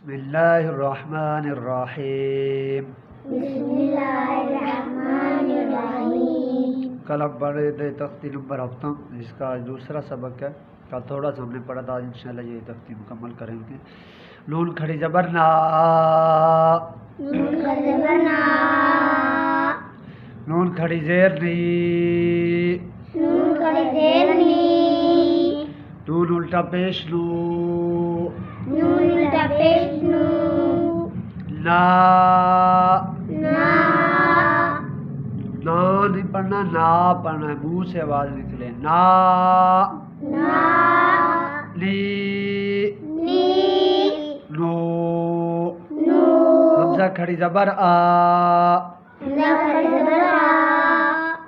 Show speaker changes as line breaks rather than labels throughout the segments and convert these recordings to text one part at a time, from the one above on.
بسم اللہ الرحمن الرحیم.
بسم اللہ الرحمن الرحیم.
کل ہم پڑھ رہے تھے تختی نمبر ہفتہ، جس کا آج دوسرا سبق ہے. کل تھوڑا سا ہم نے پڑھا تھا، آج انشاءاللہ یہ تختی مکمل کریں گے. نون کھڑی زبر نا،
نون کھڑی زبر نا،
نون کھڑی زیر نی،
نون کھڑی زیر نی،
نون الٹا پیش نو،
نون الٹا پیش نو،
نا،
نا،
نا نہیں پڑھنا، نا پڑھنا ہے، منہ سے آواز نکلے. نا،
نا،
لی،
نی،
نو،
نو،
حمزہ کھڑی زبر آ،
حمزہ کھڑی زبر آ،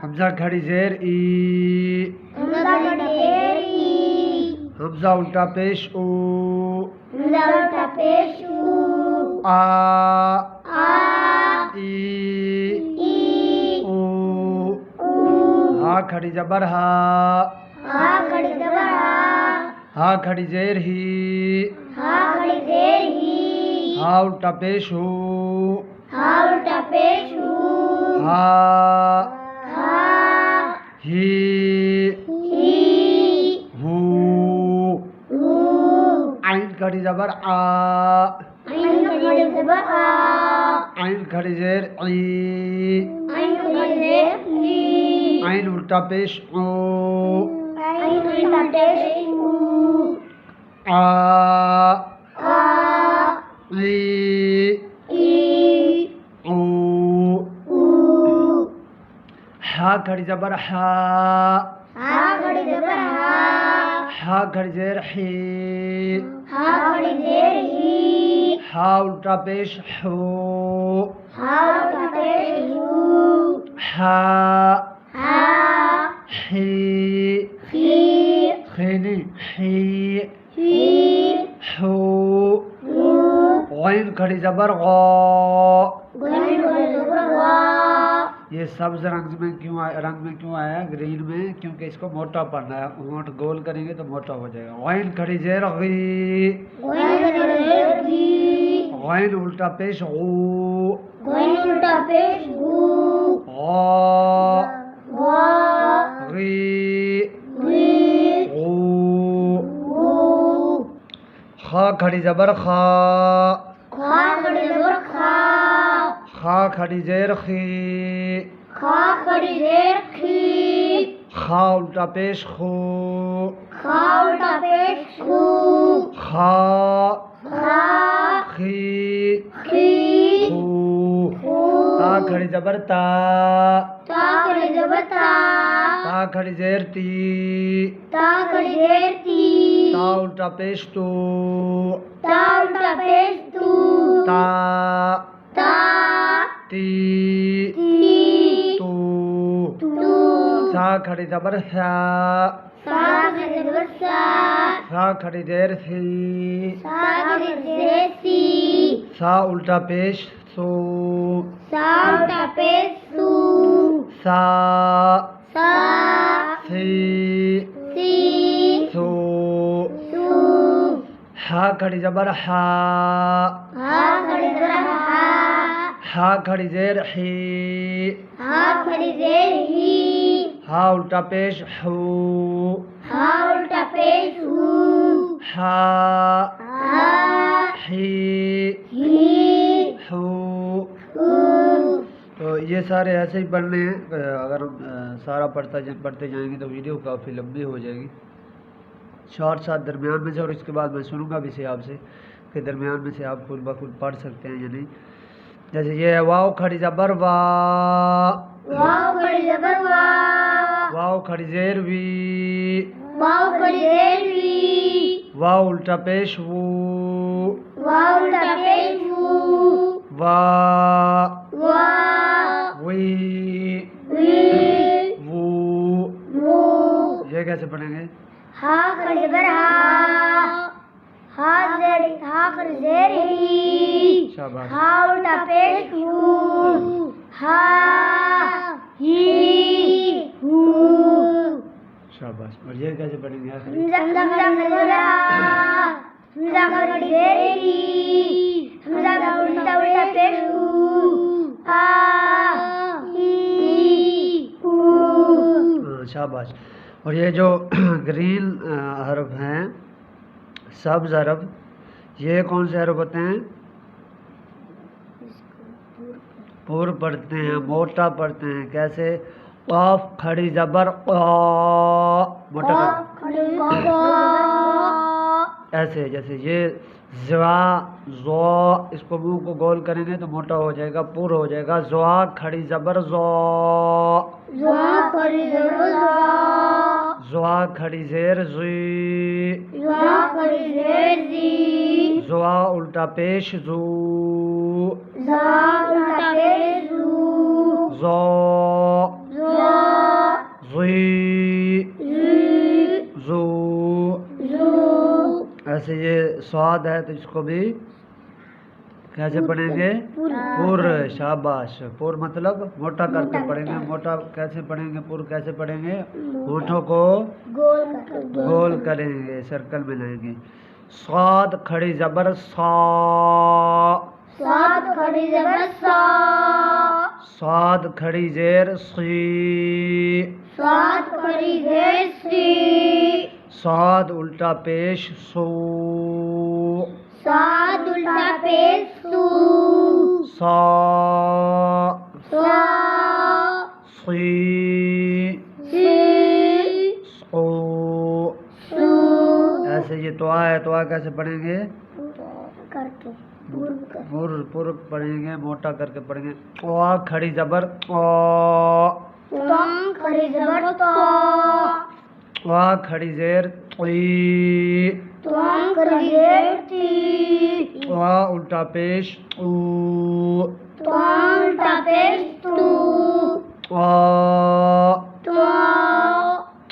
حمزہ کھڑی زیر ای،
حمزہ کھڑی زیر ای،
حمزہ الٹا پیش او،
حمزہ الٹا پیش او،
آ،
آ،
ای،
ای،
او،
او،
ہا کھڑی زبر ہا،
ہا کھڑی زبر ہا،
ہا کھڑی زیر ہی،
ہا کھڑی زیر ہی،
ہا الٹا پیش ہو،
ہا الٹا پیش ہو،
ہا،
ہا،
ہی،
ہی،
ہو،
ہو،
عین کھڑی زبر آ،
عین کھڑی زبر آ،
عین کھڑی زیر ای،
عین کھڑی زیر ای،
عین الٹا پیش او،
عین الٹا پیش او،
آ،
آ،
ای،
ای،
او،
او،
ہا کھڑی زبر ہا،
ہا کھڑی زبر ہا،
ہا کھڑی زیر ہی،
ہا کھڑی زیر ہی،
ہا الٹا پیش ہو،
ہا الٹا پیش ہو،
ہا،
ہا،
ہی،
ہی،
خینی ہی،
ہی،
ہو،
ہو،
غین کھڑی زبر غا.
غین کھڑی زبر غا.
یہ سبز رنگ میں کیوں آیا ہے، گرین میں؟ کیونکہ اس کو موٹا پڑھنا ہے. ہونٹ گول کریں گے تو موٹا ہو جائے گا. غین کھڑی زیر غی،
غین کھڑی زیر غی،
غین الٹا پیش غو،
غین الٹا پیش غو،
غا،
غا،
غی،
غی،
غو.
غو.
خا کھڑی زبر خا،
خا کھڑی زبر خا،
خا کھڑی زیر خی،
خا کھڑی زیر خی،
خا الٹا پیش خو،
خا الٹا پیش خو،
خا،
خا،
خی،
خی،
خو.
خو.
تا کھڑی زبر تا،
تا کھڑی زبر تا،
تا کھڑی زیر تی،
تا کھڑی زیر تی،
تا الٹا پیش تو،
تا الٹا پیش تو،
تا،
تا،
تی،
تی،
تو.
تو.
سا کھڑی زبر سا،
سا کھڑی زبر سا،
سا کھڑی زیر سی،
سا کھڑی زیر سی،
سا الٹا پیش سو،
سا الٹا پیش سو،
سا،
سا،
سی،
سی،
سو.
سو.
ہا کھڑی زبر ہا،
ہا کھڑی زبر ہا،
ہا کھڑی زیر ہی،
ہا کھڑی زیر ہی،
ہا الٹا پیش ہو،
ہا الٹا پیش ہو،
ہا،
ہا،
ہی،
ہی،
ہو.
ہو.
تو یہ سارے ایسے ہی پڑھنے ہیں. اگر ہم سارا پڑھتے جائیں گے تو ویڈیو کافی لمبی ہو جائے گی. شارٹ ساتھ درمیان میں سے، اور اس کے بعد میں سنوں گا بھی سے آپ سے کہ درمیان میں سے آپ خود بخود پڑھ سکتے ہیں یا نہیں. جیسے یہ ہے واو کھڑی زبر وا،
واو کھڑی زبر وا،
واو کھڑی زیر وی،
واو کھڑی زیر وی،
واو الٹا پیش وو،
واو الٹا پیش وو،
وا،
وا،
وی،
وی،
وو.
وو.
یہ کیسے پڑھیں گے؟
ہا کھڑی زبر ہا، ہا کھڑی زیر ہی،
شاباش.
ہا الٹا پیش ہو، ہا، ہی، ہو.
شاباش. اور یہ کیسے پڑھیں گے آخری؟
حمزہ کھڑی زبر ہا، حمزہ کھڑی زیر ہی،
شاباش. اور یہ جو گرین حرف ہیں، سبز حرف، یہ کون سے حرف ہوتے ہیں؟ پور پڑھتے ہیں، موٹا پڑھتے ہیں. کیسے؟ قاف کھڑی زبر قا، موٹا ایسے. جیسے یہ زوا زو، اس کو منہ کو گول کریں گے تو موٹا ہو جائے گا، پور ہو جائے گا. زوا کھڑی زبر زو، زوا کھڑی زیر زی، زوا الٹا پیش زو، زو زی زو. ایسے یہ سواد ہے تو اس کو بھی کیسے پڑھیں گے؟ پور. شاباش. پور مطلب موٹا کر کے پڑھیں گے. موٹا کیسے پڑھیں گے؟ پور کیسے پڑھیں گے؟ ہونٹوں کو گول کریں گے، سرکل میں لائیں گے. صاد کھڑی زبر صا، صاد کھڑی زیر سی، صاد الٹا پیش سو، سا سی سو. ایسے یہ توا ہے، توا کیسے پڑھیں گے؟ پور پڑھیں گے، موٹا کر کے پڑھیں گے. قوا کھڑی زبر قا، قوا کھڑی زیر قی، قوا الٹا پیش قو، قا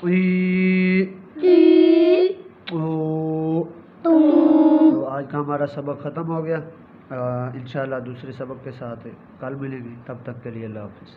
قی قو. تو آج کا ہمارا سبق ختم ہو گیا. انشاءاللہ دوسرے سبق کے ساتھ کل ملیں گے. تب تک کے لیے اللہ حافظ.